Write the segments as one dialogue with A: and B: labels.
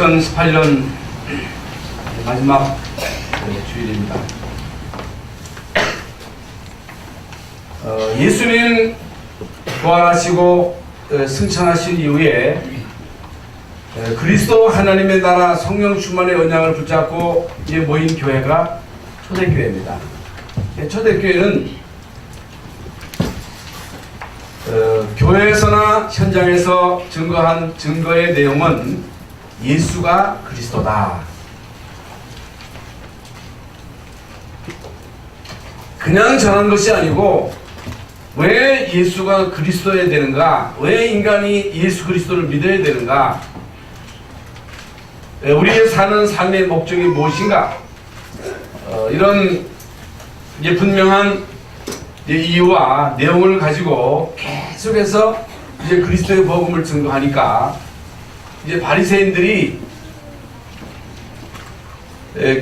A: 2018년 마지막 주일입니다. 예수님 부활하시고 승천하신 이후에 그리스도 하나님의 나라 성령 충만의 언약을 붙잡고 모인 교회가 초대교회입니다. 초대교회는 교회에서나 현장에서 증거한 증거의 내용은 예수가 그리스도다. 그냥 전한 것이 아니고 왜 예수가 그리스도여야 되는가? 왜 인간이 예수 그리스도를 믿어야 되는가? 우리의 사는 삶의 목적이 무엇인가? 이런 분명한 이유와 내용을 가지고 계속해서 그리스도의 복음을 증거하니까 바리새인들이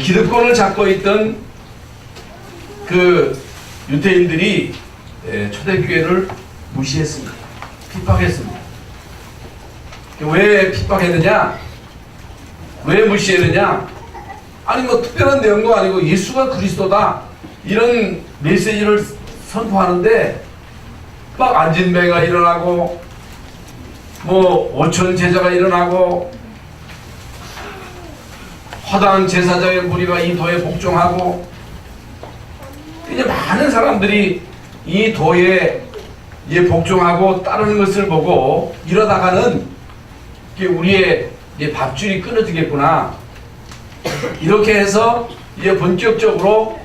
A: 기득권을 잡고 있던 그 유대인들이 초대교회를 무시했습니다. 핍박했습니다. 왜 핍박했느냐? 왜 무시했느냐? 아니 특별한 내용도 아니고 예수가 그리스도다 이런 메시지를 선포하는데 막 안진뱅이가 일어나고 오천 제자가 일어나고 허다한 제사장의 무리가 이 도에 복종하고 이제 많은 사람들이 이 도에 복종하고 따르는 것을 보고 이러다가는 우리의 밥줄이 끊어지겠구나 이렇게 해서 본격적으로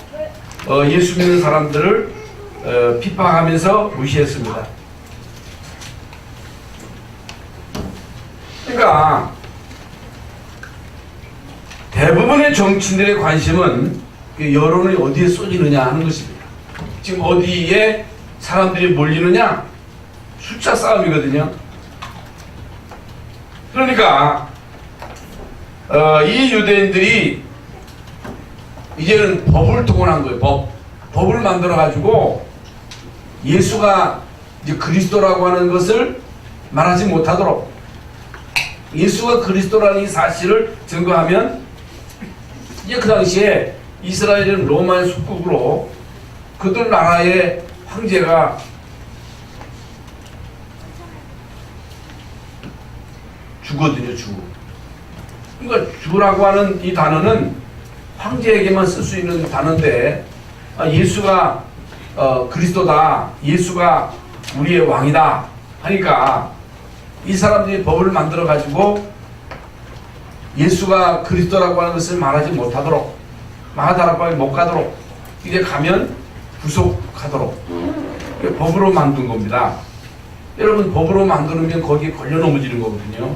A: 예수 믿는 사람들을 핍박하면서 무시했습니다. 그러니까 대부분의 정치인들의 관심은 여론이 어디에 쏟이느냐 하는 것입니다. 지금 어디에 사람들이 몰리느냐? 숫자 싸움이거든요. 그러니까 이 유대인들이 이제는 법을 동원한 거예요. 법을 만들어 가지고 예수가 이제 그리스도라고 하는 것을 말하지 못하도록 예수가 그리스도라는 이 사실을 증거하면 이제 그 당시에 이스라엘은 로마의 속국으로 그들 나라의 황제가 주거든요. 주. 그러니까 주라고 하는 이 단어는 황제에게만 쓸 수 있는 단어인데 예수가 그리스도다. 예수가 우리의 왕이다. 하니까 이 사람들이 법을 만들어 가지고 예수가 그리스도라고 하는 것을 말하지 못하도록 마가다락방에 못 가도록 이제 가면 구속하도록 법으로 만든 겁니다. 여러분 법으로 만드는 거기에 걸려 넘어지는 거거든요.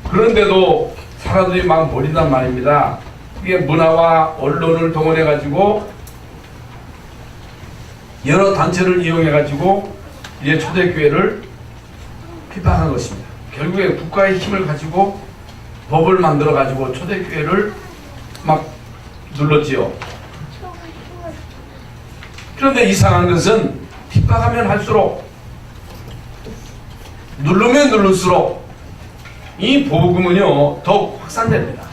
A: 그런데도 사람들이 막 몰린단 말입니다. 이게 문화와 언론을 동원해 가지고 여러 단체를 이용해 가지고 이제 초대교회를 핍박한 것입니다. 결국에 국가의 힘을 가지고 법을 만들어 가지고 초대교회를 막 눌렀지요. 그런데 이상한 것은 핍박하면 할수록 누르면 누를수록 이 복음은요 더욱 확산됩니다.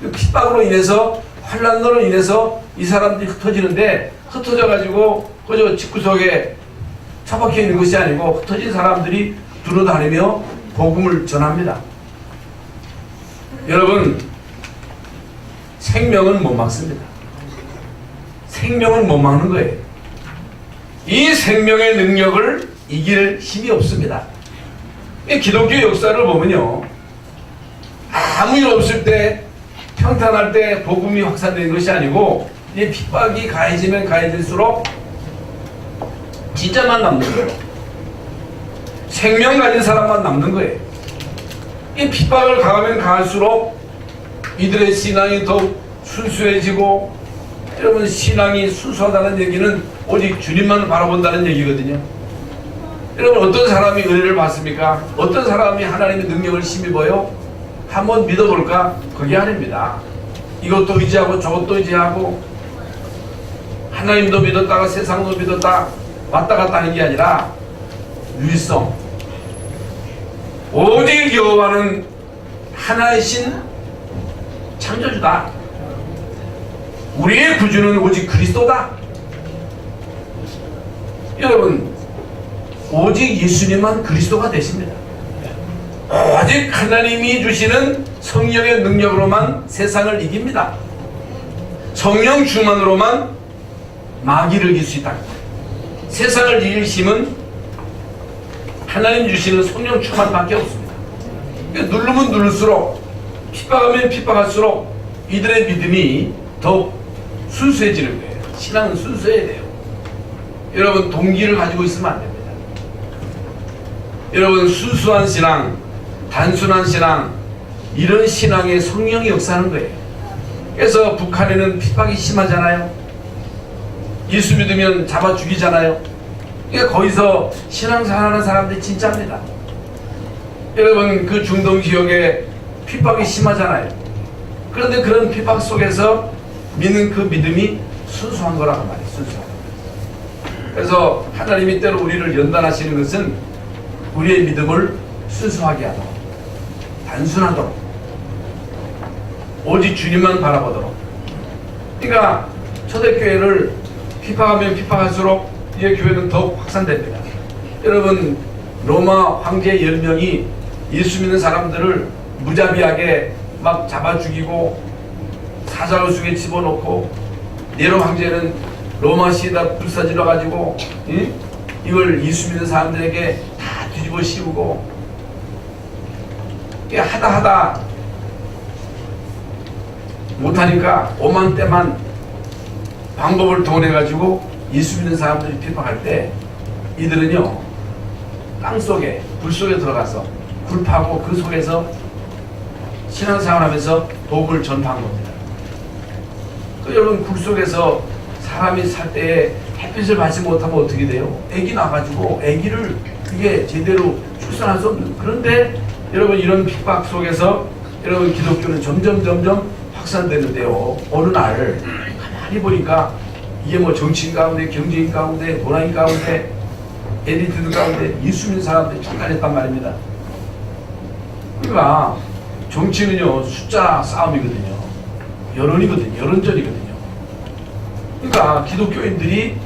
A: 핍박으로 인해서 환난으로 인해서 이 사람들이 흩어지는데 흩어져 가지고 그저 집구석에 처박혀 있는 것이 아니고 흩어진 사람들이 두루다니며 복음을 전합니다. 여러분 생명은 못 막습니다. 생명은 못 막는 거예요. 이 생명의 능력을 이길 힘이 없습니다. 기독교 역사를 보면요 아무 일 없을 때 평탄할 때 복음이 확산되는 것이 아니고 이 핍박이 가해지면 가해질수록 진짜만 남는 거예요. 생명 가진 사람만 남는 거예요. 이 핍박을 가하면 가할수록 이들의 신앙이 더욱 순수해지고 여러분 신앙이 순수하다는 얘기는 오직 주님만 바라본다는 얘기거든요. 여러분 어떤 사람이 은혜를 받습니까? 어떤 사람이 하나님의 능력을 힘입어요? 한번 믿어볼까? 그게 아닙니다. 이것도 의지하고 저것도 의지하고 하나님도 믿었다가 세상도 믿었다 왔다 갔다 하는 게 아니라 유일성 오직 여호와는 하나의 신 창조주다. 우리의 구주는 오직 그리스도다. 여러분, 오직 예수님만 그리스도가 되십니다. 오직 하나님이 주시는 성령의 능력으로만 세상을 이깁니다. 성령 충만으로만 마귀를 이길 수 있다. 세상을 이길 힘은 하나님 주시는 성령 충만밖에 없습니다. 그러니까 누르면 누를수록, 핍박하면 핍박할수록 이들의 믿음이 더욱 순수해지는 거예요. 신앙은 순수해야 돼요. 여러분, 동기를 가지고 있으면 안 됩니다. 여러분, 순수한 신앙, 단순한 신앙, 이런 신앙에 성령이 역사하는 거예요. 그래서 북한에는 핍박이 심하잖아요. 예수 믿으면 잡아 죽이잖아요. 그러니까 거기서 신앙생활하는 사람들이 진짜입니다. 여러분, 그 중동 지역에 핍박이 심하잖아요. 그런데 그런 핍박 속에서 믿는 그 믿음이 순수한 거라고 말이에요. 순수한. 그래서 하나님이 때로 우리를 연단하시는 것은 우리의 믿음을 순수하게 하도록, 단순하도록, 오직 주님만 바라보도록. 그러니까 초대교회를 핍박하면 핍박할수록 이제 교회는 더욱 확산됩니다. 여러분, 로마 황제 10명이 예수 믿는 사람들을 무자비하게 막 잡아 죽이고 사자굴 속에 집어넣고, 네로 황제는 로마시에다 불사질러 가지고 이걸 예수 믿는 사람들에게 다 뒤집어 씌우고, 하다 못하니까 오만 때만 방법을 동원해 가지고 예수 믿는 사람들이 핍박할 때 이들은요, 땅속에 불 속에 들어가서 불 파고 그 속에서 신앙생활하면서 복음을 전파한 겁니다. 여러분, 굴 속에서 사람이 살 때에 햇빛을 받지 못하면 어떻게 돼요? 애기 나가지고 애기를 그게 제대로 출산할 수 없는. 그런데 여러분, 이런 핍박 속에서 여러분, 기독교는 점점 확산되는데요. 어느 날 가만히 보니까 이게 뭐 정치인 가운데, 경제인 가운데, 문화인 가운데, 에리트들 가운데 예수 믿는 사람들이 잠깐했단 말입니다. 그러니까 정치는요, 숫자 싸움이거든요. 여론이거든요. 여론전이거든요. 그러니까 기독교인들이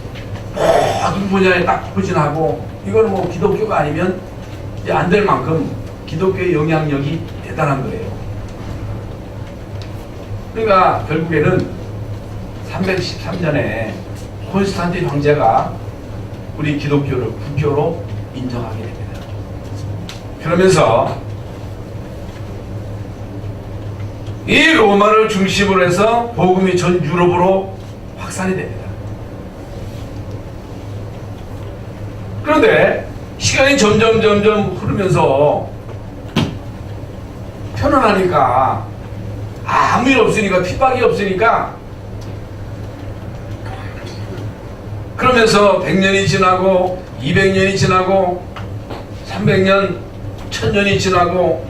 A: 모든 분야에 딱 후진하고, 이거는 뭐 기독교가 아니면 안 될 만큼 기독교의 영향력이 대단한 거예요. 그러니까 결국에는 313년에 콘스탄틴 황제가 우리 기독교를 국교로 인정하게 됩니다. 그러면서 이 로마를 중심으로 해서 복음이 전 유럽으로 확산이 됩니다. 그런데 시간이 점점 흐르면서 편안하니까, 아무 일 없으니까, 핍박이 없으니까, 그러면서 100년이 지나고 200년이 지나고 300년, 1000년이 지나고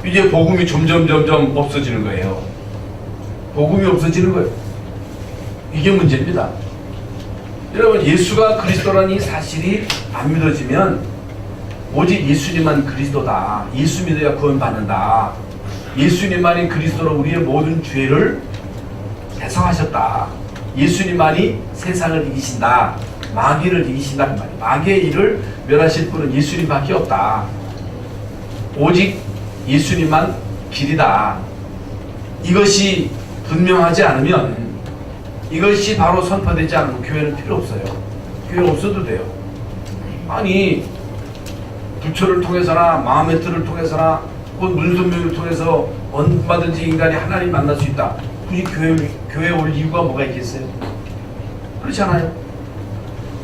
A: 이제 복음이 점점 없어지는 거예요. 복음이 없어지는 거예요. 이게 문제입니다. 여러분, 예수가 그리스도라는 이 사실이 안 믿어지면 오직 예수님만 그리스도다, 예수 믿어야 구원받는다, 예수님만이 그리스도로 우리의 모든 죄를 대성하셨다, 예수님만이 세상을 이기신다, 마귀를 이기신다 그 말이에요. 마귀의 일을 멸하실 분은 예수님밖에 없다. 오직 예수님만 길이다. 이것이 분명하지 않으면, 이것이 바로 선포되지 않으면 교회는 필요 없어요. 교회 없어도 돼요. 아니, 부처를 통해서나 마음의 틀을 통해서나 곧 문선명을 통해서 얼마든지 인간이 하나님 만날 수 있다. 굳이 교회에 올 이유가 뭐가 있겠어요? 그렇잖아요.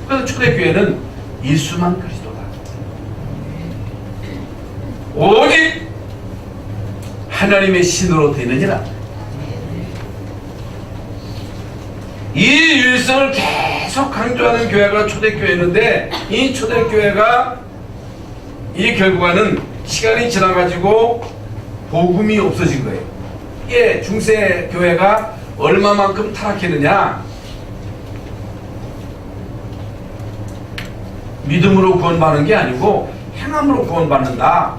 A: 그래서 초대교회는 예수만 그리스도다. 오직 하나님의 신으로 되느니라. 이 유일성을 계속 강조하는 교회가 초대교회였는데, 이 초대교회가 이 결과는 시간이 지나가지고 복음이 없어진 거예요. 이게 중세교회가 얼마만큼 타락했느냐? 믿음으로 구원받는 게 아니고 행함으로 구원받는다.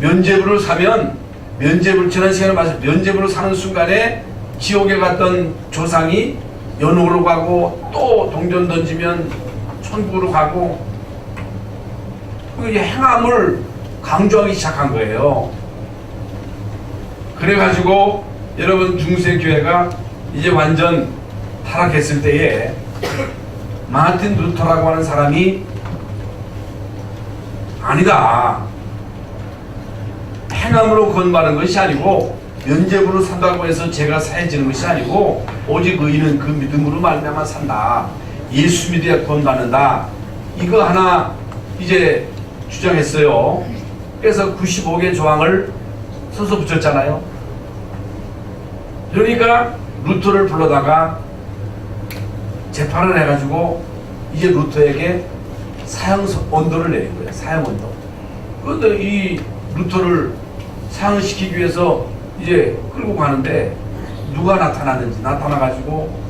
A: 면죄부를 사면 면죄부 지난 시간에 말씀 면죄부를 사는 순간에 지옥에 갔던 조상이 연옥으로 가고 또 동전 던지면 천국으로 가고 이 행함을 강조하기 시작한 거예요. 그래가지고 여러분 중세교회가 이제 완전 타락했을 때에 마틴 루터라고 하는 사람이 아니다. 행함으로 건바는 것이 아니고 면죄부로 산다고 해서 죄가 사해지는 것이 아니고 오직 의인은 그 믿음으로 말미암아 산다. 예수 믿어야 건받는다. 이거 하나 이제 주장했어요. 그래서 95개 조항을 써서 붙였잖아요. 그러니까 루터를 불러다가 재판을 해가지고 이제 루터에게 사형 언도를 내린 거예요. 사형 언도. 그런데 이 루터를 사형시키기 위해서 이제 끌고 가는데 누가 나타나는지 나타나가지고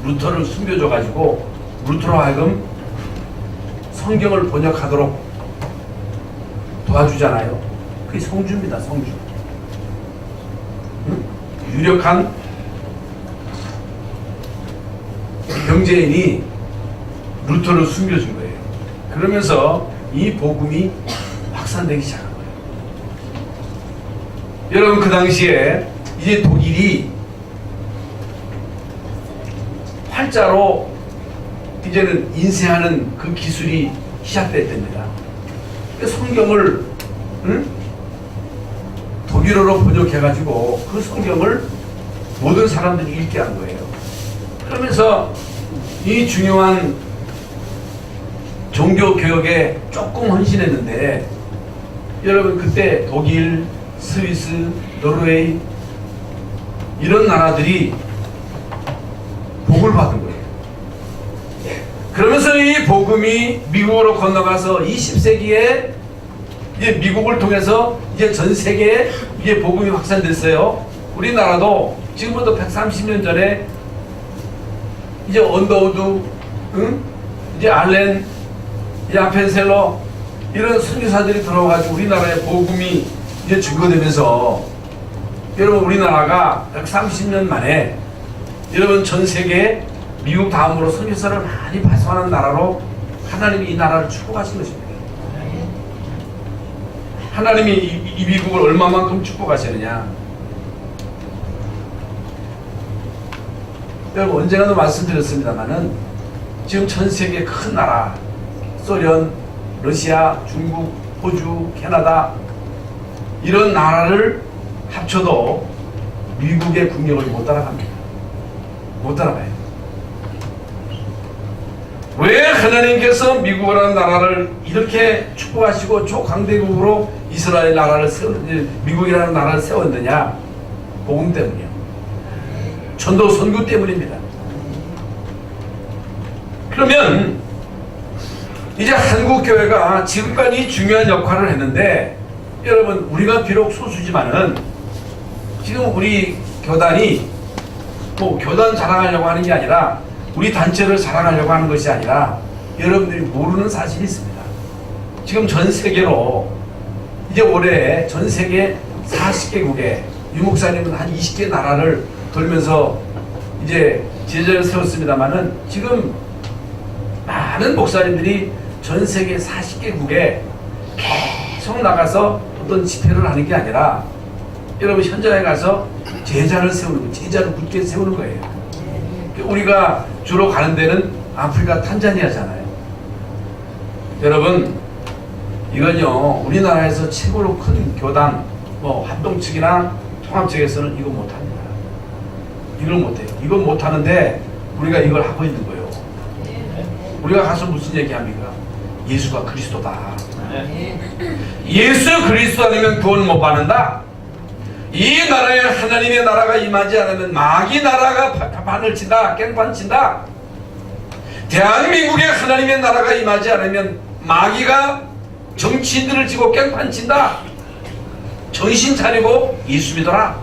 A: 루터를 숨겨줘가지고 루터로 하여금 성경을 번역하도록 도와주잖아요. 그게 성주입니다. 성주. 응? 유력한 경제인이 루터를 숨겨준 거예요. 그러면서 이 복음이 확산되기 시작한 거예요. 여러분 그 당시에 이제 독일이 활자로 이제는 인쇄하는 그 기술이 시작됐답니다. 성경을 독일어로 번역해가지고 그 성경을 모든 사람들이 읽게 한 거예요. 그러면서 이 중요한 종교개혁에 조금 헌신했는데 여러분 그때 독일, 스위스, 노르웨이 이런 나라들이 복을 받은 거예요. 그러면서 이 복음이 미국으로 건너가서 20세기에 이제 미국을 통해서 이제 전 세계에 이제 복음이 확산됐어요. 우리나라도 지금부터 130년 전에 이제 언더우드, 이제 알렌, 이제 아펜셀러 이런 선교사들이 들어와가지고 우리나라의 복음이 이제 증거되면서 여러분 우리나라가 130년 만에 여러분 전 세계에 미국 다음으로 선교사를 많이 발송하는 나라로 하나님이 이 나라를 축복하신 것입니다. 하나님이 이 미국을 얼마만큼 축복하시느냐. 여러분 언젠가도 말씀드렸습니다만은 지금 전 세계 큰 나라 소련, 러시아, 중국, 호주, 캐나다 이런 나라를 합쳐도 미국의 국력을 못 따라갑니다. 못 따라가요. 왜 하나님께서 미국이라는 나라를 이렇게 축복하시고 초강대국으로 이스라엘 나라를 미국이라는 나라를 세웠느냐? 복음 때문이요. 전도 선교 때문입니다. 그러면 이제 한국교회가 지금까지 중요한 역할을 했는데 여러분 우리가 비록 소수지만은 지금 우리 교단이 뭐 교단 자랑하려고 하는 게 아니라 우리 단체를 자랑하려고 하는 것이 아니라 여러분들이 모르는 사실이 있습니다. 지금 전 세계로 이제 올해 전 세계 40개국에 유 목사님은 한 20개 나라를 돌면서 이제 제자를 세웠습니다만은 지금 많은 목사님들이 전 세계 40개국에 계속 나가서 어떤 집회를 하는 게 아니라 여러분 현장에 가서 제자를 세우는 거예요. 제자를 굳게 세우는 거예요. 우리가 주로 가는 데는 아프리카 탄자니아잖아요. 여러분 이건요 우리나라에서 최고로 큰 교단 뭐 합동 측이나 통합 측에서는 이거 못합니다. 이걸 못해요. 이건 못하는데 우리가 이걸 하고 있는 거예요. 우리가 가서 무슨 얘기합니까? 예수가 그리스도다. 예수 그리스도 아니면 구원 못 받는다. 이 나라에 하나님의 나라가 임하지 않으면 마귀 나라가 판을 친다. 깽판 친다. 대한민국에 하나님의 나라가 임하지 않으면 마귀가 정치인들을 지고 깽판 친다. 정신 차리고 예수 믿어라.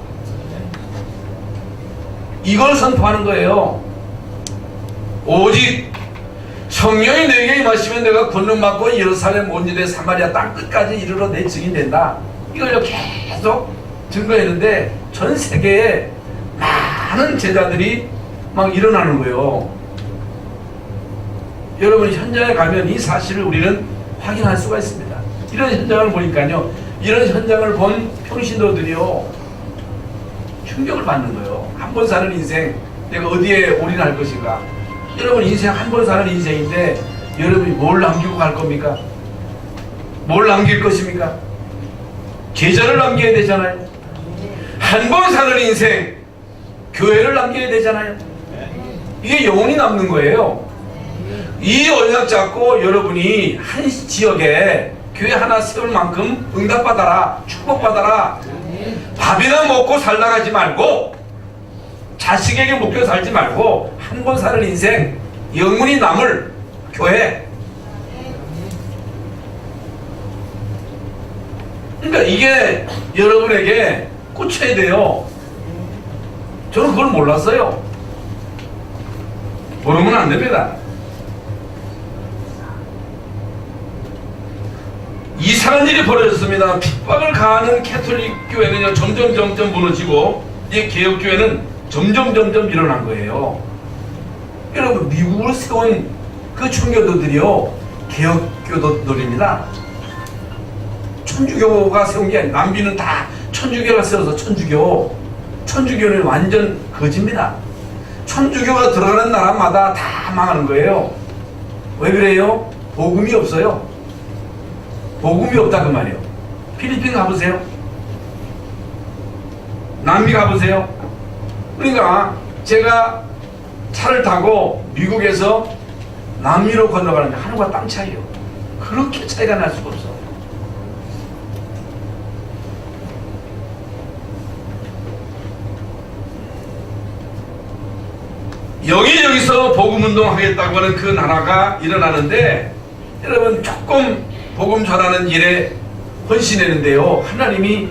A: 이걸 선포하는 거예요. 오직 성령이 내게 임하시면 내가 권능받고 예루살렘 온 유대 사마리아 땅 끝까지 이르러 내 증인 된다. 이걸 계속 증거했는데 전 세계에 많은 제자들이 막 일어나는 거예요. 여러분 현장에 가면 이 사실을 우리는 확인할 수가 있습니다. 이런 현장을 보니까요, 이런 현장을 본 평신도들이요 충격을 받는 거예요. 한 번 사는 인생 내가 어디에 올인할 것인가. 여러분 인생 한 번 사는 인생인데 여러분이 뭘 남기고 갈 겁니까? 뭘 남길 것입니까? 제자를 남겨야 되잖아요. 한 번 사는 인생 교회를 남겨야 되잖아요. 이게 영원히 남는 거예요. 이 언약 잡고 여러분이 한 지역에 교회 하나 세울 만큼 응답받아라, 축복받아라. 밥이나 먹고 살다 가지 말고 자식에게 묶여 살지 말고 한 번 사는 인생 영원히 남을 교회. 그러니까 이게 여러분에게 꽂혀야 돼요. 저는 그걸 몰랐어요. 모르면 안 됩니다. 이상한 일이 벌어졌습니다. 핍박을 가하는 캐톨릭 교회는 점점 무너지고 이제 개혁교회는 점점 일어난 거예요. 여러분 미국으로 세운 그 청교도들이요 개혁교도들입니다. 천주교가 세운 게 아니라 남비는 다 천주교가 세워서 천주교는 완전 거짓입니다. 천주교가 들어가는 나라마다 다 망하는 거예요. 왜 그래요? 복음이 없어요. 복음이 없다 그 말이에요. 필리핀 가보세요. 남미 가보세요. 그러니까 제가 차를 타고 미국에서 남미로 건너가는데 하늘과 땅 차이요. 그렇게 차이가 날 수가 없어. 여기저기서 복음운동 하겠다고 하는 그 나라가 일어나는데 여러분 조금 복음 전하는 일에 헌신했는데요, 하나님이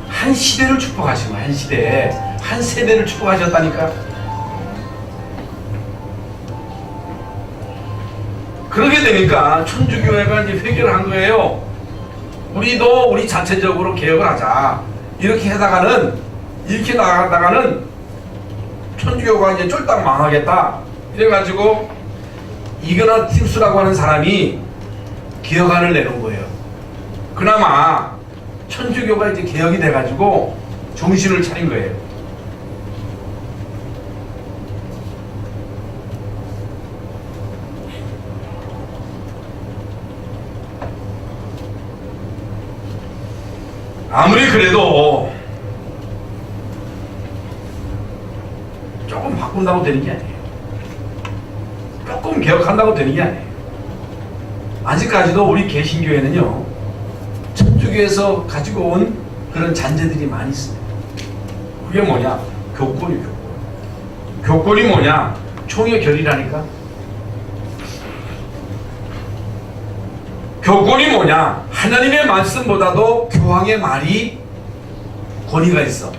A: 한 시대를 축복하신 거예요. 한 시대에 한 세대를 축복하셨다니까. 그러게 되니까 천주교회가 이제 회개를 한 거예요. 우리도 우리 자체적으로 개혁을 하자. 이렇게 나가다가는 천주교가 이제 쫄딱 망하겠다. 이래가지고 이그나티우스라고 하는 사람이 개혁안을 내놓은 거예요. 그나마 천주교가 이제 개혁이 돼가지고 정신을 차린 거예요. 아무리 그래도 조금 바꾼다고 되는 게 아니에요. 조금 개혁한다고 되는 게 아니에요. 아직까지도 우리 개신교회는요, 천주교에서 가지고 온 그런 잔재들이 많이 있습니다. 그게 뭐냐? 교권이 뭐냐? 총의 결이라니까. 교권이 뭐냐? 하나님의 말씀보다도 교황의 말이 권위가 있어.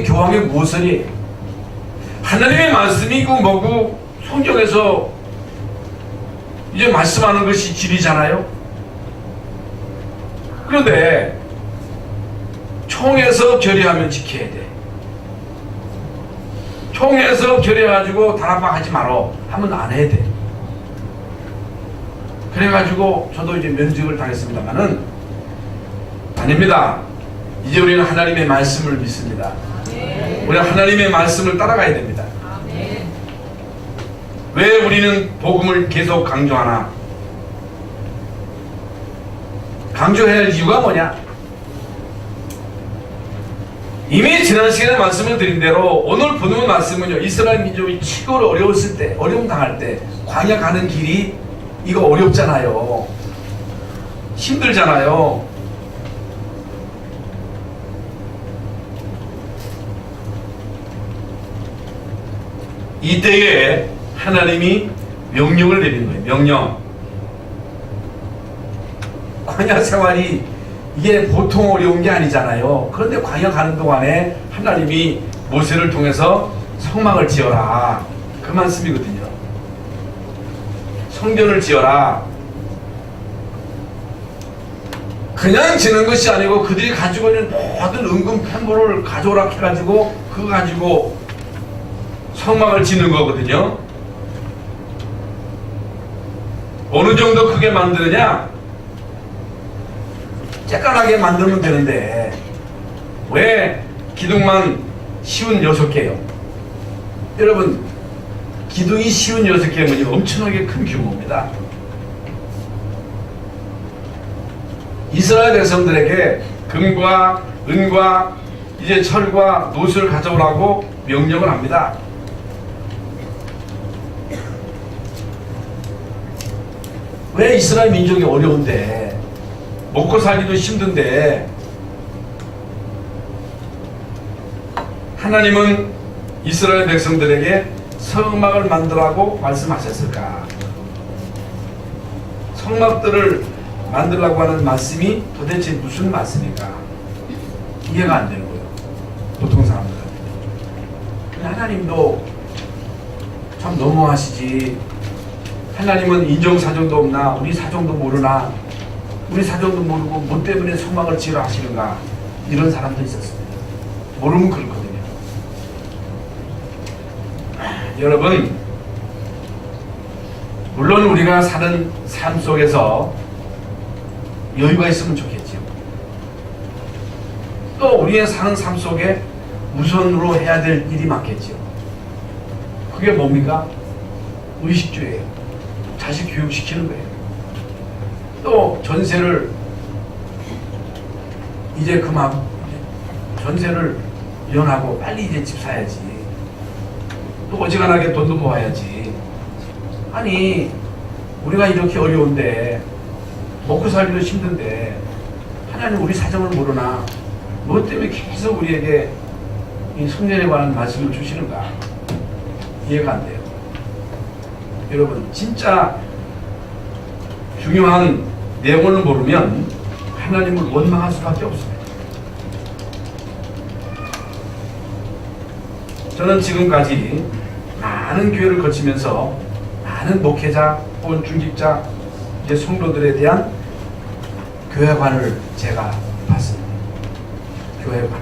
A: 교황의 무엇을 하나님의 말씀이고 뭐고 성경에서 이제 말씀하는 것이 진리잖아요. 그런데 총에서 결의하면 지켜야 돼. 총에서 결의해가지고 다락방하지 말어 하면 안 해야 돼. 그래가지고 저도 이제 면직을 당했습니다만은 아닙니다. 이제 우리는 하나님의 말씀을 믿습니다. 우리는 하나님의 말씀을 따라가야 됩니다. 왜 우리는 복음을 계속 강조하나? 강조해야 할 이유가 뭐냐? 이미 지난 시간에 말씀을 드린 대로 오늘 보는 말씀은요, 이스라엘 민족이 최고로 어려웠을 때, 어려움 당할 때 광야 가는 길이 이거 어렵잖아요. 힘들잖아요. 이때에 하나님이 명령을 내린 거예요. 명령. 광야 생활이 이게 보통 어려운 게 아니잖아요. 그런데 광야 가는 동안에 하나님이 모세를 통해서 성막을 지어라. 그 말씀이거든요. 성전을 지어라. 그냥 지는 것이 아니고 그들이 가지고 있는 모든 은금 펜물을 가져오라 해가지고 그거 가지고 성막을 짓는 거거든요. 어느 정도 크게 만드느냐? 쬐깐하게 만들면 되는데 왜 기둥만 쉬운 6개요? 여러분, 기둥이 쉬운 6개면 엄청나게 큰 규모입니다. 이스라엘 백성들에게 금과 은과 이제 철과 노수를 가져오라고 명령을 합니다. 왜 이스라엘 민족이 어려운데, 먹고 살기도 힘든데 하나님은 이스라엘 백성들에게 성막을 만들라고 말씀하셨을까? 성막들을 만들라고 하는 말씀이 도대체 무슨 말씀일까? 이해가 안 되는 거예요, 보통 사람들은. 하나님도 참 너무하시지. 하나님은 인정사정도 없나? 우리 사정도 모르나? 우리 사정도 모르고 뭐 때문에 성막을 지으라 하시는가? 이런 사람도 있었습니다. 모르면 그렇거든요. 여러분, 물론 우리가 사는 삶 속에서 여유가 있으면 좋겠지요. 또 우리의 사는 삶 속에 우선으로 해야 될 일이 많겠지요. 그게 뭡니까? 의식주예요. 자식 교육시키는 거예요. 또 전세를 이제 그만, 전세를 연하고 빨리 이제 집 사야지. 또 어지간하게 돈도 모아야지. 아니, 우리가 이렇게 어려운데, 먹고 살기도 힘든데 하나님 우리 사정을 모르나? 뭐 때문에 계속 우리에게 이 성전에 관한 말씀을 주시는가? 이해가 안 돼요. 여러분, 진짜 중요한 내용을 모르면 하나님을 원망할 수밖에 없습니다. 저는 지금까지 많은 교회를 거치면서 많은 목회자 혹은 중직자 이제 성도들에 대한 교회관을 제가 봤습니다. 교회관.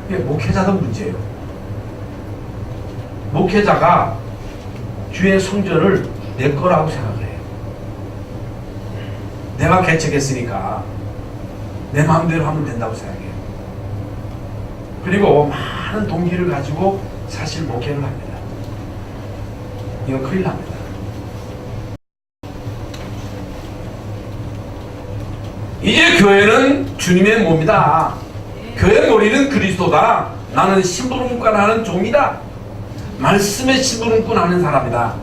A: 이게 목회자도 문제예요. 목회자가 주의 성전을 내 거라고 생각을 해요. 내가 개척했으니까 내 마음대로 하면 된다고 생각해요. 그리고 많은 동기를 가지고 사실 목회를 합니다. 이거 큰일 납니다. 이제 교회는 주님의 몸이다. 교회 머리는 그리스도다. 나는 심부름꾼하는 종이다. 말씀에 심부름꾼하는 사람이다.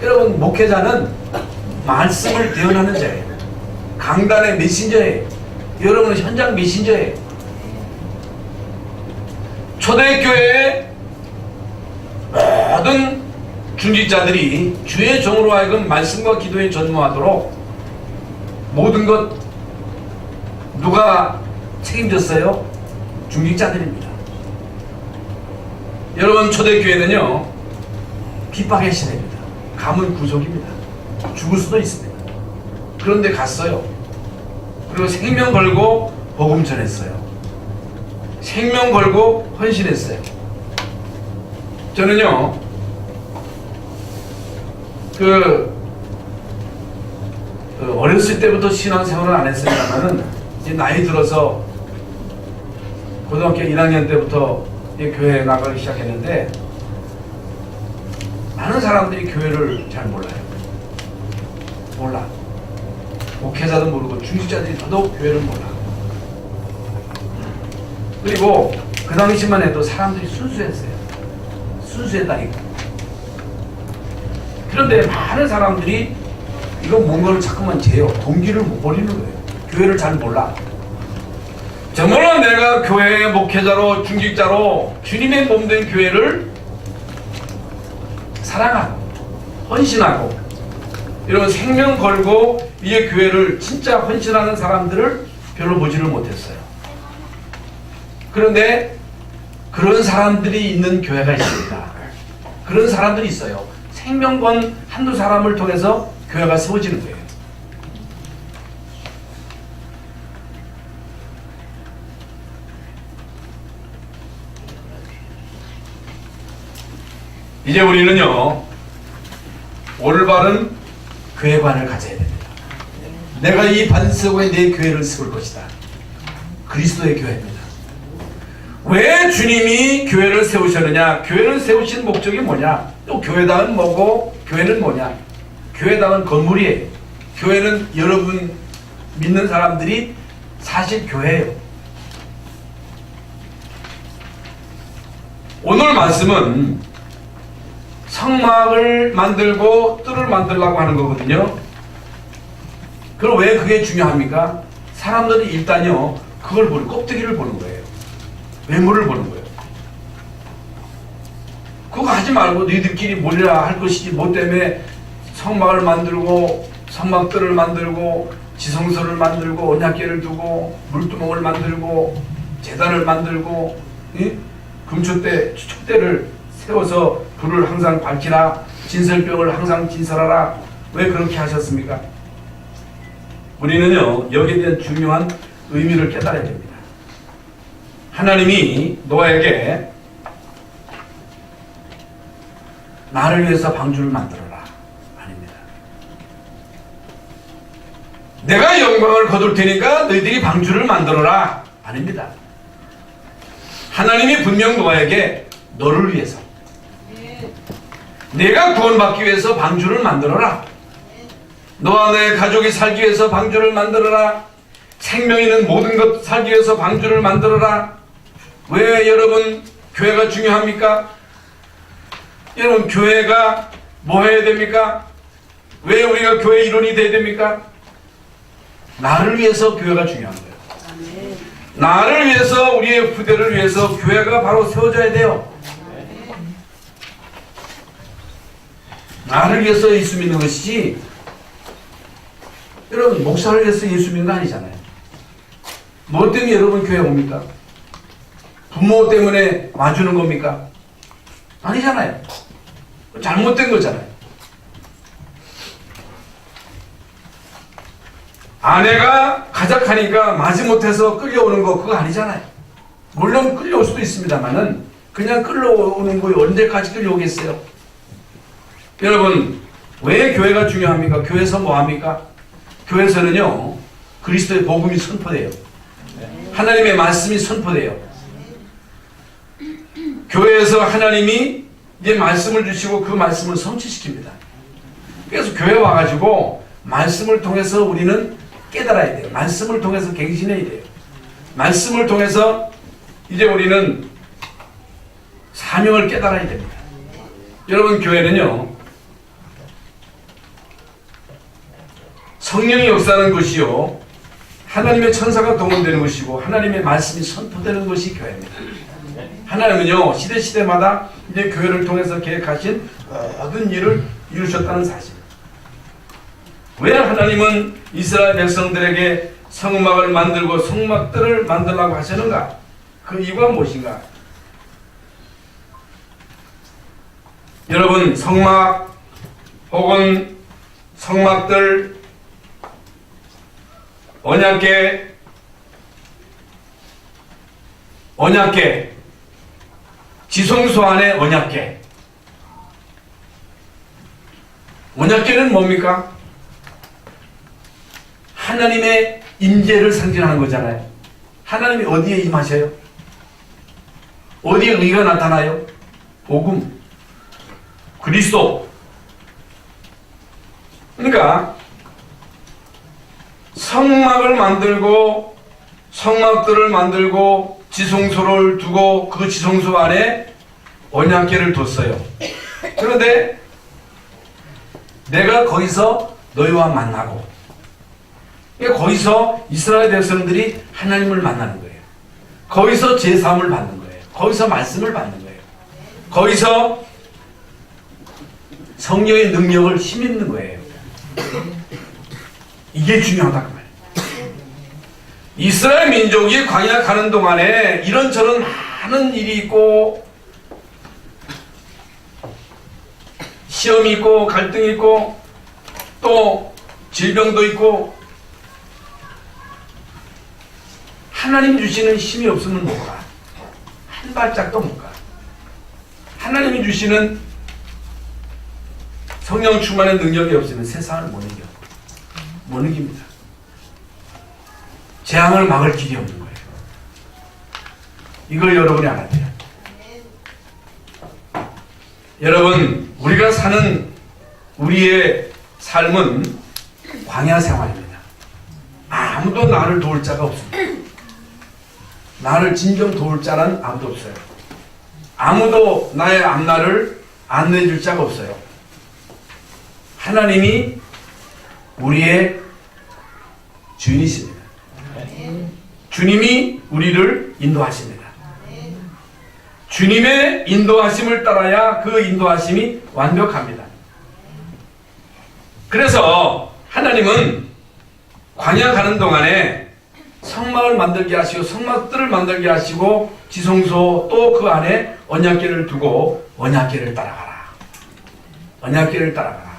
A: 여러분, 목회자는 말씀을 대언하는 자예요. 강단의 메신저예요. 여러분은 현장 메신저예요. 초대교회의 모든 중직자들이 주의 종으로 하여금 말씀과 기도에 전무하도록 모든 것 누가 책임졌어요? 중직자들입니다. 여러분, 초대교회는요, 핍박의 시대입니다. 가문 구속입니다. 죽을 수도 있습니다. 그런데 갔어요. 그리고 생명 걸고 복음 전했어요. 생명 걸고 헌신했어요. 저는요, 어렸을 때부터 신앙생활을 안 했습니다만은 이제 나이 들어서 고등학교 1학년 때부터 교회에 나가기 시작했는데 많은 사람들이 교회를 잘 몰라요. 몰라. 목회자도 모르고 중직자들이 더더욱 교회를 몰라. 그리고 그 당시만 해도 사람들이 순수했어요. 순수했다니까. 그런데 많은 사람들이 이거 뭔가를 자꾸만 재요. 동기를 못 버리는 거예요. 교회를 잘 몰라. 정말로 내가 교회의 목회자로 중직자로 주님의 몸된 교회를 사랑하고 헌신하고 이런 생명 걸고 이의 교회를 진짜 헌신하는 사람들을 별로 보지를 못했어요. 그런데 그런 사람들이 있는 교회가 있습니다. 그런 사람들이 있어요. 생명권 한두 사람을 통해서 교회가 세워지는 거예요. 이제 우리는요, 올바른 교회관을 가져야 됩니다. 내가 이 반석에 내 교회를 세울 것이다. 그리스도의 교회입니다. 왜 주님이 교회를 세우셨느냐? 교회를 세우신 목적이 뭐냐? 또 교회당은 뭐고 교회는 뭐냐? 교회당은 건물이에요. 교회는 여러분 믿는 사람들이 사실 교회예요. 오늘 말씀은 성막을 만들고 뜰을 만들려고 하는 거거든요. 그럼 왜 그게 중요합니까? 사람들이 일단요, 그걸 보는, 껍데기를 보는 거예요. 외모를 보는 거예요. 그거 하지 말고 너희들끼리 몰라 할 것이지, 뭐 때문에 성막을 만들고 성막들을 만들고 지성소를 만들고 언약궤를 두고 물두멍을 만들고 제단을 만들고 금초대 촛대를 세워서 불을 항상 밝히라, 진설병을 항상 진설하라. 왜 그렇게 하셨습니까? 우리는요, 여기에 대한 중요한 의미를 깨달아야 됩니다. 하나님이 노아에게 나를 위해서 방주를 만들어라. 아닙니다. 내가 영광을 거둘 테니까 너희들이 방주를 만들어라. 아닙니다. 하나님이 분명 노아에게 너를 위해서, 내가 구원받기 위해서 방주를 만들어라. 너와 내 가족이 살기 위해서 방주를 만들어라. 생명 있는 모든 것 살기 위해서 방주를 만들어라. 왜 여러분 교회가 중요합니까? 여러분 교회가 뭐 해야 됩니까? 왜 우리가 교회 일원이 돼야 됩니까? 나를 위해서 교회가 중요한 거예요. 나를 위해서, 우리의 부대를 위해서 교회가 바로 세워져야 돼요. 나를 위해서 예수 믿는 것이지, 여러분 목사를 위해서 예수 믿는 거 아니잖아요. 뭐 때문에 여러분 교회 옵니까? 부모 때문에 와주는 겁니까? 아니잖아요. 잘못된 거잖아요. 아내가 가작하니까 마지못해서 끌려오는 거 그거 아니잖아요. 물론 끌려올 수도 있습니다만은 그냥 끌려오는 거에 언제까지 끌려오겠어요? 여러분 왜 교회가 중요합니까? 교회에서 뭐 합니까? 교회에서는요, 그리스도의 복음이 선포돼요. 하나님의 말씀이 선포돼요. 교회에서 하나님이 이제 말씀을 주시고 그 말씀을 성취시킵니다. 그래서 교회 와가지고 말씀을 통해서 우리는 깨달아야 돼요. 말씀을 통해서 갱신해야 돼요. 말씀을 통해서 이제 우리는 사명을 깨달아야 됩니다. 여러분 교회는요, 성령이 역사하는 것이요, 하나님의 천사가 동원되는 것이고 하나님의 말씀이 선포되는 것이 교회입니다. 하나님은요, 시대마다 이제 교회를 통해서 계획하신 모든 일을 이루셨다는 사실. 왜 하나님은 이스라엘 백성들에게 성막을 만들고 성막들을 만들라고 하시는가? 그 이유가 무엇인가? 여러분 성막 혹은 성막들, 언약궤, 지성소 안에 언약궤. 언약궤는 뭡니까? 하나님의 임재를 상징하는 거잖아요. 하나님이 어디에 임하셔요? 어디에 의가 나타나요? 복음, 그리스도. 그러니까 성막을 만들고 성막들을 만들고 지성소를 두고 그 지성소 안에 언약궤를 뒀어요. 그런데 내가 거기서 너희와 만나고, 거기서 이스라엘 백성들이 하나님을 만나는 거예요. 거기서 제사함을 받는 거예요. 거기서 말씀을 받는 거예요. 거기서 성령의 능력을 힘입는 거예요. 이게 중요하다 그 말이에요. 이스라엘 민족이 광야 가는 동안에 이런저런 많은 일이 있고 시험이 있고 갈등이 있고 또 질병도 있고 하나님 주시는 힘이 없으면 못 가. 한 발짝도 못 가. 하나님이 주시는 성령 충만의 능력이 없으면 세상을 못 이겨. 못 이깁니다. 재앙을 막을 길이 없는 거예요. 이걸 여러분이 알아야 돼요. 여러분, 우리가 사는 우리의 삶은 광야 생활입니다. 아무도 나를 도울 자가 없습니다. 나를 진정 도울 자는 아무도 없어요. 아무도 나의 앞날을 안내줄 자가 없어요. 하나님이 우리의 주인이십니다. 주님이 우리를 인도하십니다. 주님의 인도하심을 따라야 그 인도하심이 완벽합니다. 그래서 하나님은 광야 가는 동안에 성막을 만들게 하시고 성막들을 만들게 하시고 지성소 또 그 안에 언약궤를 두고 언약궤를 따라가라. 언약궤를 따라가라.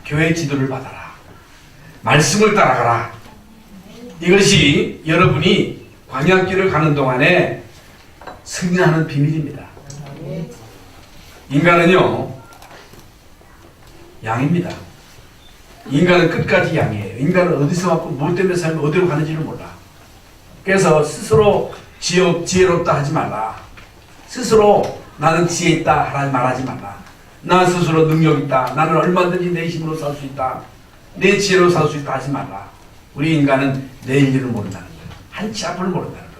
A: 교회 지도를 받아라. 말씀을 따라가라. 이것이 여러분이 광야길을 가는 동안에 승리하는 비밀입니다. 인간은요, 양입니다. 인간은 끝까지 양이에요. 인간은 어디서 왔고 뭐 때문에 살면 어디로 가는지를 몰라. 그래서 스스로 지혜롭다 하지 말라. 스스로 나는 지혜 있다 말하지 말라. 나 스스로 능력 있다. 나는 얼마든지 내 힘으로 살 수 있다. 내 지혜로 살 수 있다 하지 말라. 우리 인간은 내일 일을 모른다는 거예요. 한치 앞을 모른다는 거예요.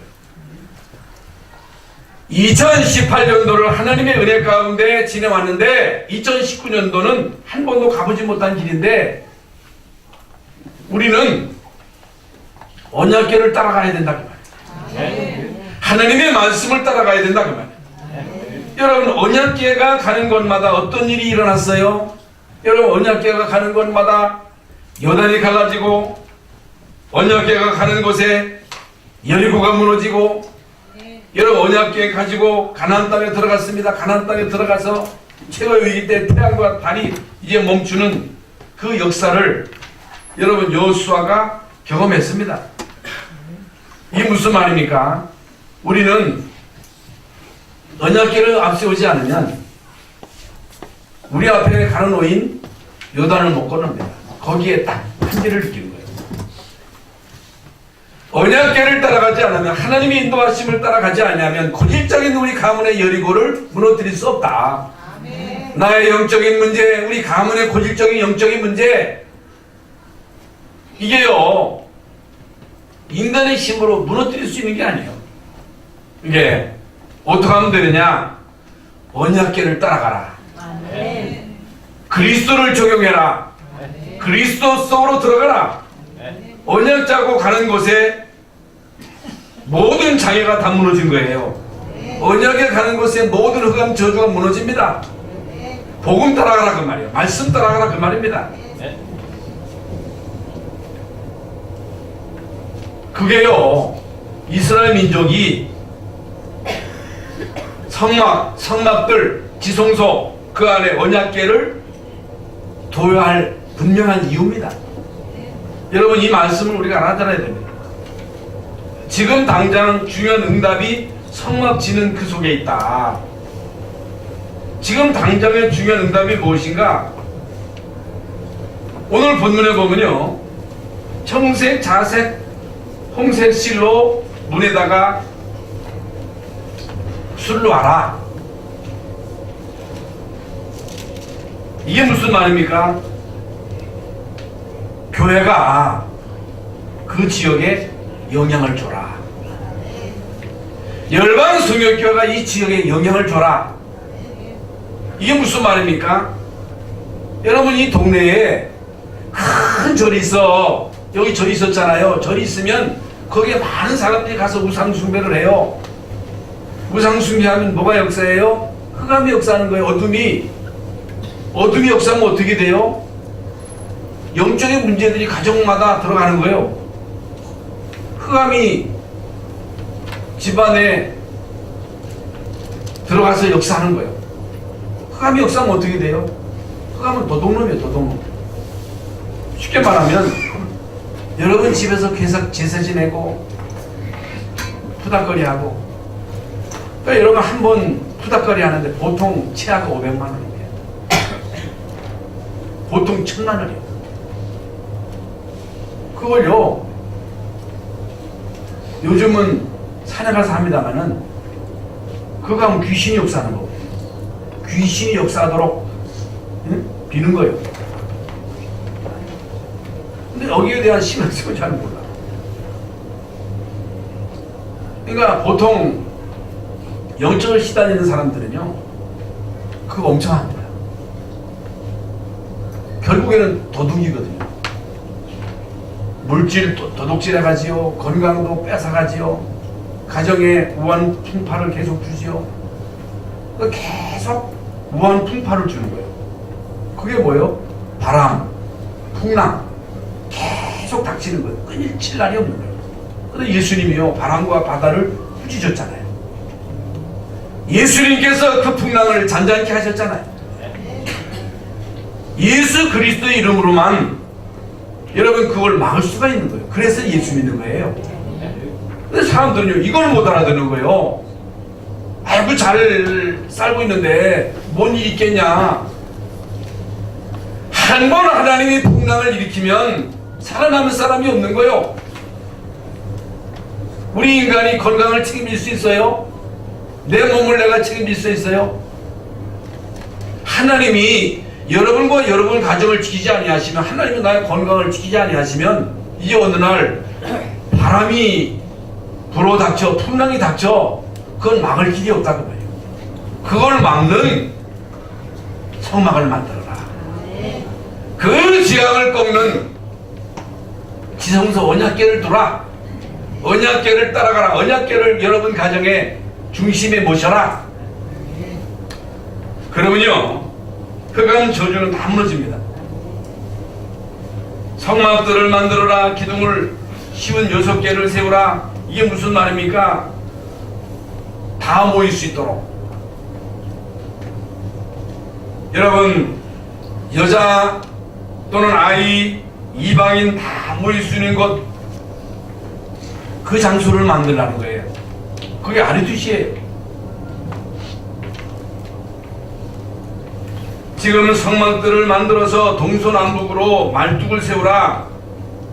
A: 2018년도를 하나님의 은혜 가운데 지내왔는데 2019년도는 한 번도 가보지 못한 길인데 우리는 언약궤를 따라가야 된다 그 말이에요. 하나님의 말씀을 따라가야 된다 그 말이에요. 여러분, 언약궤가 가는 곳마다 어떤 일이 일어났어요? 여러분, 언약궤가 가는 곳마다 요단이 갈라지고 언약궤가 가는 곳에 여리고가 무너지고 여러분, 언약궤 가지고 가나안 땅에 들어갔습니다. 가나안 땅에 들어가서 최고의 위기 때 태양과 달이 이제 멈추는 그 역사를 여러분 여호수아가 경험했습니다. 이게 무슨 말입니까? 우리는 언약궤를 앞세우지 않으면 우리 앞에 가는 오인 요단을 못 건너니다. 거기에 딱 한계를 느끼는 거예요. 언약궤를 따라가지 않으면 하나님의 인도하심을 따라가지 않으면 고질적인 우리 가문의 여리고를 무너뜨릴 수 없다. 아멘. 나의 영적인 문제, 우리 가문의 고질적인 영적인 문제, 이게요 인간의 힘으로 무너뜨릴 수 있는 게 아니에요. 이게 어떻게 하면 되느냐? 언약궤를 따라가라. 아멘. 그리스도를 적용해라. 아멘. 그리스도 속으로 들어가라. 언약 짜고 가는 곳에 모든 장애가 다 무너진 거예요. 언약에 가는 곳에 모든 흑암 저주가 무너집니다. 복음 따라가라 그 말이에요. 말씀 따라가라 그 말입니다. 그게요 이스라엘 민족이 성막들, 지성소 그 안에 언약궤를 둬야 할 분명한 이유입니다. 여러분, 이 말씀을 우리가 알아들어야 됩니다. 지금 당장 중요한 응답이 성막 지는 그 속에 있다. 지금 당장의 중요한 응답이 무엇인가? 오늘 본문에 보면요 청색, 자색, 홍색 실로 문에다가 술로 와라. 이게 무슨 말입니까? 교회가 그 지역에 영향을 줘라. 열방 성역교회가 이 지역에 영향을 줘라. 이게 무슨 말입니까? 여러분, 이 동네에 큰 절이 있어. 여기 절이 있었잖아요. 절이 있으면 거기에 많은 사람들이 가서 우상 숭배를 해요. 우상 숭배하면 뭐가 역사예요? 흑암이 역사하는 거예요. 어둠이 역사하면 어떻게 돼요? 영적인 문제들이 가정마다 들어가는 거예요. 흑암이 집안에 들어가서 역사하는 거예요. 흑암이 역사하면 어떻게 돼요? 그거 하면 도둑놈이에요, 도둑놈. 쉽게 말하면 여러분 집에서 계속 제사 지내고 푸닥거리하고, 그러니까 여러분 한 번 푸닥거리 하는데 보통 최악 500만 원이에요. 보통 1000만 원이에요. 그걸요, 요즘은 산에 가서 합니다만은 그거 하면 귀신이 역사하는 거고, 귀신이 역사하도록 비는 거예요. 근데 여기에 대한 신앙성을 잘 몰라. 그러니까 보통 영적을 시달리는 사람들은요, 그거 엄청 합니다. 결국에는 도둑이거든요. 물질 도둑질 해가지요, 건강도 뺏어가지요, 가정에 무한 풍파를 계속 주지요. 계속 무한 풍파를 주는 거예요. 그게 뭐예요? 바람, 풍랑 계속 닥치는 거예요. 끊일 날이 없는 거예요. 그런데 예수님이요, 바람과 바다를 꾸짖었잖아요. 예수님께서 그 풍랑을 잔잔케 하셨잖아요. 예수 그리스도의 이름으로만 여러분 그걸 막을 수가 있는 거예요. 그래서 예수 믿는 거예요. 근데 사람들은요, 이걸 못 알아듣는 거예요. 아이고 잘 살고 있는데 뭔 일이 있겠냐. 한 번 하나님이 풍랑을 일으키면 살아남은 사람이 없는 거예요. 우리 인간이 건강을 책임질 수 있어요? 내 몸을 내가 책임질 수 있어요? 하나님이 여러분과 여러분 가정을 지키지 아니하시면, 하나님이 나의 건강을 지키지 아니하시면, 이제 어느 날 바람이 불어닥쳐, 풍랑이 닥쳐, 그건 막을 길이 없다고 말이에요. 그걸 막는 성막을 만들어라. 그 지향을 꺾는 지성소 언약궤를 두라. 언약궤를 따라가라. 언약궤를 여러분 가정의 중심에 모셔라. 그러면요, 흑암 저주는 다 무너집니다. 성막들을 만들어라. 기둥을 쉬운 6개를 세우라. 이게 무슨 말입니까? 다 모일 수 있도록. 여러분, 여자 또는 아이, 이방인 다 모일 수 있는 곳, 그 장소를 만들라는 거예요. 그게 아리투시예요. 지금은 성막들을 만들어서 동서남북으로 말뚝을 세우라.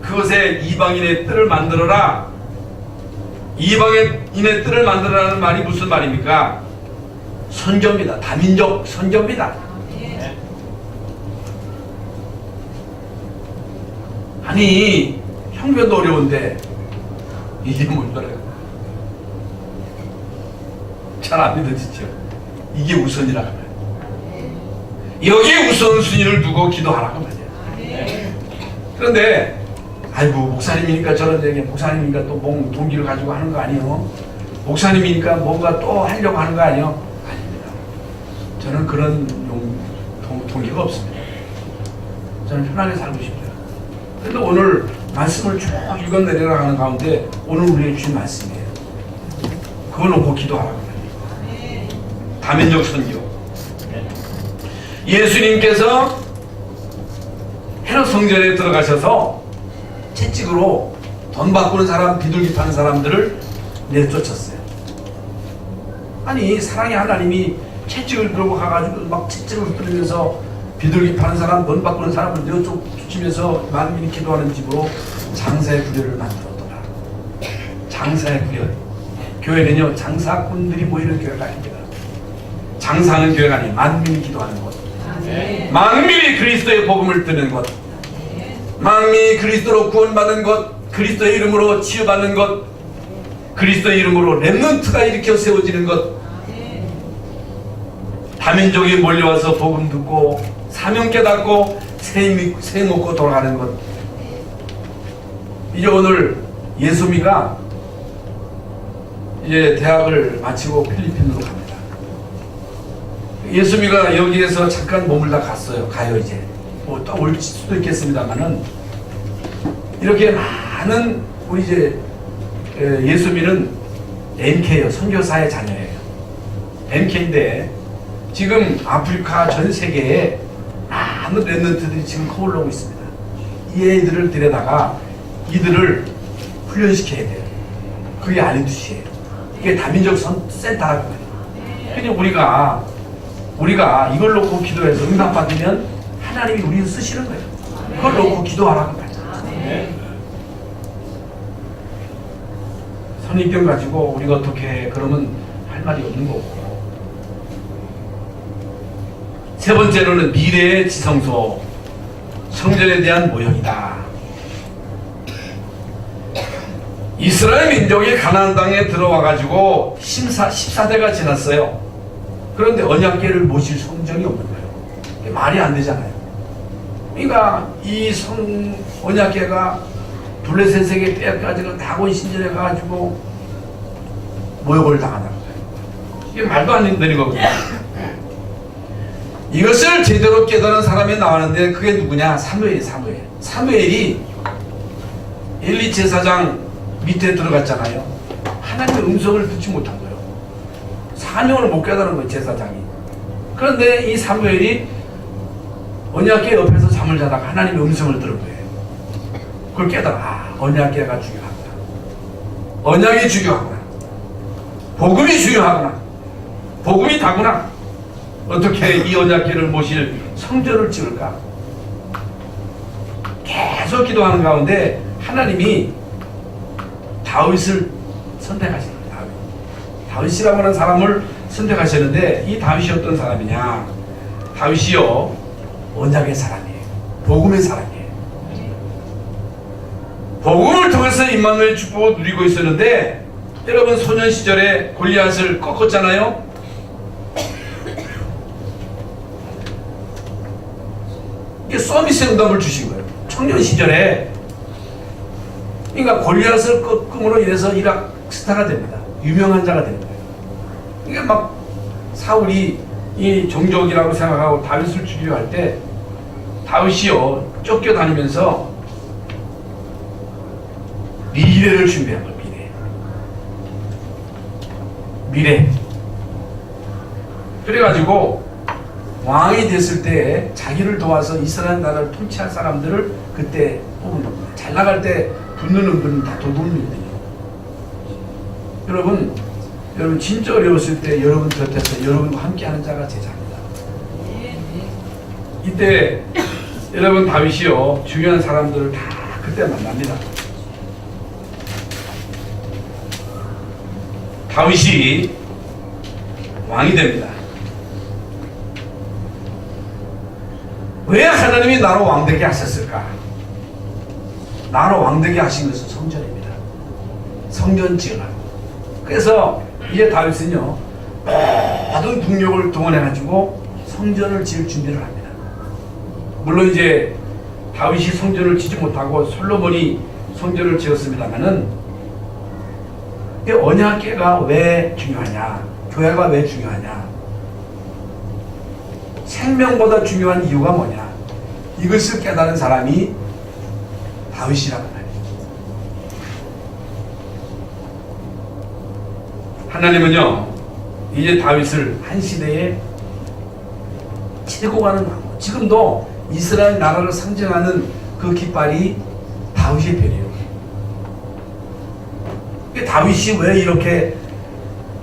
A: 그것에 이방인의 뜰을 만들어라. 이방인의 뜰을 만들어라는 말이 무슨 말입니까? 선교입니다. 다민족 선교입니다. 아니, 형편도 어려운데 이게 뭘까요? 잘 안 믿어지죠? 이게 우선이라고 말이에요. 여기에 우선순위를 두고 기도하라고 말이에요. 그런데 아이고 목사님이니까 저런 얘기, 목사님이니까 또 뭔 동기를 가지고 하는 거 아니에요? 목사님이니까 뭔가 또 하려고 하는 거 아니에요? 아닙니다. 저는 그런 동기가 없습니다. 저는 편하게 살고 싶어요. 그런데 오늘 말씀을 쭉 읽어내려고 하는 가운데 오늘 우리에게 주신 말씀이에요. 그걸 놓고 기도하라고 합니다. 다민족 선교. 예수님께서 헤롯 성전에 들어가셔서 채찍으로 돈 바꾸는 사람, 비둘기 파는 사람들을 내쫓았어요. 아니, 사랑의 하나님이 채찍을 들고 가가지고 막 채찍을 흩뜨리면서 비둘기 파는 사람, 돈 바꾸는 사람을 내쫓으면서 만민이 기도하는 집으로 장사의 구려를 만들었더라. 장사의 구려. 교회는요, 장사꾼들이 모이는 교회가 아닙니다. 장사하는 교회가 아니에요. 만민이 기도하는 곳. 만민이 그리스도의 복음을 듣는 곳. 만민이 그리스도로 구원받는 것, 그리스도의 이름으로 치유받는 것, 그리스도의 이름으로 렘넌트가 일으켜 세워지는 것. 다민족이 몰려와서 복음 듣고 사명 깨닫고 새 먹고 돌아가는 것. 이제 오늘 예수미가 이제 대학을 마치고 필리핀으로 갑니다. 예수미가 여기에서 잠깐 머물다 가요. 이제 뭐 또 올 수도 있겠습니다만은, 이렇게 많은 우리 이제 예수미는 MK예요. 선교사의 자녀예요. MK인데 지금 아프리카 전 세계에 많은 랩런트들이 지금 커올라오고 있습니다. 이 애들을 데려다가 이들을 훈련시켜야 돼요. 그게 알리두시예요. 이게 다민족 센터라고 해요. 근데 우리가 이걸 놓고 기도해서 응답받으면 하나님이 우리를 쓰시는 거예요. 그걸 놓고 기도하라는 거예요. 선입견 가지고 우리가 어떻게 해? 그러면 할 말이 없는 거고. 세 번째로는 미래의 지성소, 성전에 대한 모형이다. 이스라엘 민족이 가나안 땅에 들어와 가지고 14대가 지났어요. 그런데 언약궤를 모실 성전이 없는 거예요. 이게 말이 안 되잖아요. 그러니까 이 언약궤가 블레셋에게 빼앗가지고 다곤 신전에 가가지고 모욕을 당한다는 거예요. 이게 말도 안 되는 거거든요. 이것을 제대로 깨달은 사람이 나왔는데 그게 누구냐? 사무엘이 엘리 제사장 밑에 들어갔잖아요. 하나님의 음성을 듣지 못한 거예요. 사명을 못 깨달은 거예요, 제사장이. 그런데 이 사무엘이 언약궤 옆에서 잠을 자다가 하나님의 음성을 들은 거예요. 그걸 깨달아. 언약궤가 중요하구나. 언약이 중요하구나. 복음이 중요하구나. 복음이 다구나. 어떻게 이 언약궤를 모실 성전을 지을까? 계속 기도하는 가운데 하나님이 다윗을 선택하신 거예요. 다윗이라고 하는 사람을 선택하셨는데 이 다윗이 어떤 사람이냐? 다윗이요, 언약의 사람이에요. 복음의 사람이에요. 복음을 통해서 임마누엘 축복을 누리고 있었는데, 여러분 소년 시절에 골리앗을 꺾었잖아요. 이게 서비스 응답을 주신 거예요. 청년 시절에. 그러니까 골리앗을 꺾음으로 인해서 이락 스타가 됩니다. 유명한 자가 되는 거예요. 이게 막 사울이 이 종족이라고 생각하고 다윗을 죽이려 할 때 다윗이요 쫓겨다니면서 미래를 준비한 거예요. 미래. 그래가지고 왕이 됐을 때 자기를 도와서 이스라엘 나라를 통치할 사람들을 그때 뽑은 겁니다. 잘 나갈 때 붙는 분은 다 도둑놈이거든요. 여러분 진짜 어려웠을 때 여러분 곁에서 여러분과 함께하는 자가 제자입니다. 이때 여러분 다윗이요 중요한 사람들을 다 그때 만납니다. 다윗이 왕이 됩니다. 왜 하나님이 나로 왕되게 하셨을까? 나로 왕되게 하신 것은 성전입니다. 성전 지으라고. 그래서 이제 다윗은요 모든 국력을 동원해가지고 성전을 지을 준비를 합니다. 물론 이제 다윗이 성전을 지지 못하고 솔로몬이 성전을 지었습니다만은 이 언약궤가 왜 중요하냐? 교회가 왜 중요하냐? 생명보다 중요한 이유가 뭐냐? 이것을 깨달은 사람이 다윗이라고 말이에요. 하나님은요 이제 다윗을 한 시대에 치고 가는 왕. 지금도 이스라엘 나라를 상징하는 그 깃발이 다윗의 별이에요. 다윗이 왜 이렇게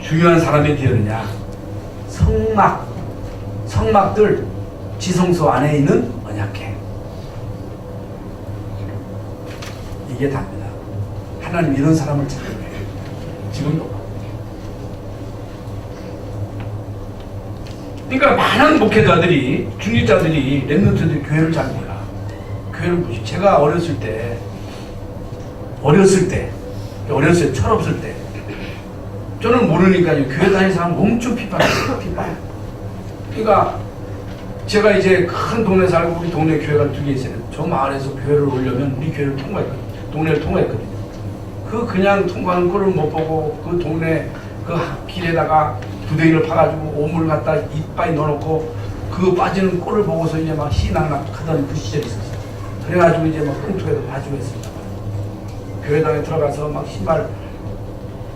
A: 중요한 사람이 되었느냐? 성막들 지성소 안에 있는 언약궤. 이게 답니다. 하나님 이런 사람을 찾는 거예요. 지금도. 그러니까 많은 목회자들이, 중직자들이, 랩런트들이 교회를 잘 몰라. 교회를 보시. 제가 어렸을 때 철없을 때 저는 모르니까요. 교회 다니는 사람 엄청 핍박해요. 그러니까 제가 이제 큰 동네 살고 우리 동네 교회가 2개 있어요. 저 마을에서 교회를 오려면 우리 교회를 통과했거든요. 동네를 통과했거든요. 그냥 통과하는 꼴을 못 보고 그 동네 그 길에다가 부대기를 파가지고 오물 갖다 이빨에 넣어놓고 그 빠지는 꼴을 보고서 이제 막 희낙낙하던 그 시절이 있었어요. 그래가지고 이제 막 꽁투에도 봐주고 했습니다. 교회당에 들어가서 막 신발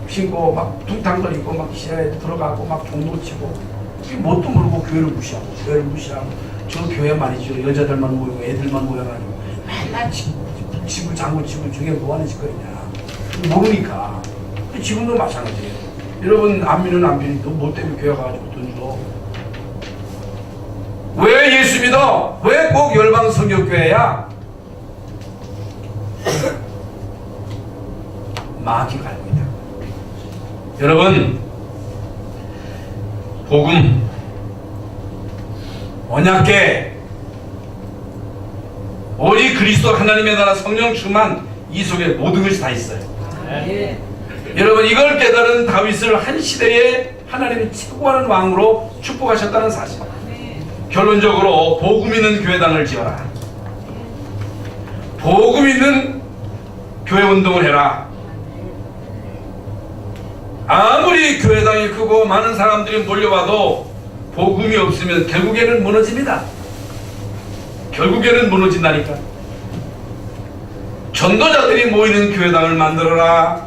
A: 신고 막 둥탕거리고 막 시야에 들어가고 막 종로 치고 뭣도 모르고 교회를 무시하고 저 교회 말이죠. 여자들만 모이고 애들만 모여가지고 맨날 집을 장구 집을 저게 뭐 하는 짓거리냐 모르니까. 지금도 마찬가지예요. 여러분 안 믿는 안 믿는 뭐 때문에 교회 가가지고 돈 줘? 왜 예수 믿어? 왜 꼭 열방 성교교회야? 마귀가 알고 있다. 여러분 복음 언약궤 오직 그리스도 하나님의 나라 성령 충만 이 속에 모든 것이 다 있어요. 네. 여러분 이걸 깨달은 다윗을 한 시대에 하나님이 최고하는 왕으로 축복하셨다는 사실. 결론적으로 복음 있는 교회당을 지어라. 복음 있는 교회 운동을 해라. 아무리 교회당이 크고 많은 사람들이 몰려와도 복음이 없으면 결국에는 무너집니다. 결국에는 무너진다니까. 전도자들이 모이는 교회당을 만들어라.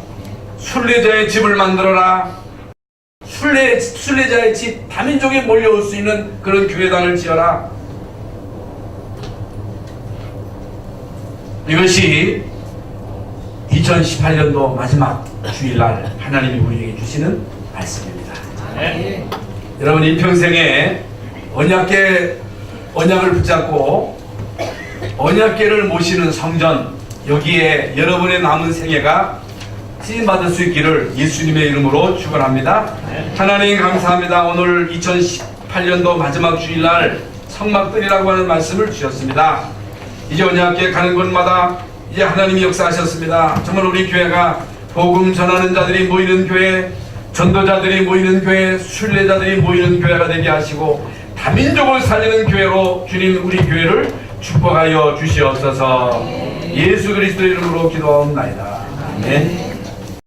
A: 순례자의 집을 만들어라. 순례자의 집, 다민족이 몰려올 수 있는 그런 교회당을 지어라. 이것이 2018년도 마지막 주일날 하나님이 우리에게 주시는 말씀입니다. 네. 여러분 이 평생에 언약을 붙잡고 언약궤를 모시는 성전, 여기에 여러분의 남은 생애가 쓰임받을 수 있기를 예수님의 이름으로 축원합니다. 하나님 감사합니다. 오늘 2018년도 마지막 주일날 성막들이라고 하는 말씀을 주셨습니다. 이제 언약궤 가는 곳마다 이제 하나님이 역사하셨습니다. 정말 우리 교회가 복음 전하는 자들이 모이는 교회, 전도자들이 모이는 교회, 순례자들이 모이는 교회가 되게 하시고 다민족을 살리는 교회로 주님 우리 교회를 축복하여 주시옵소서. 예수 그리스도의 이름으로 기도하옵나이다. 아멘.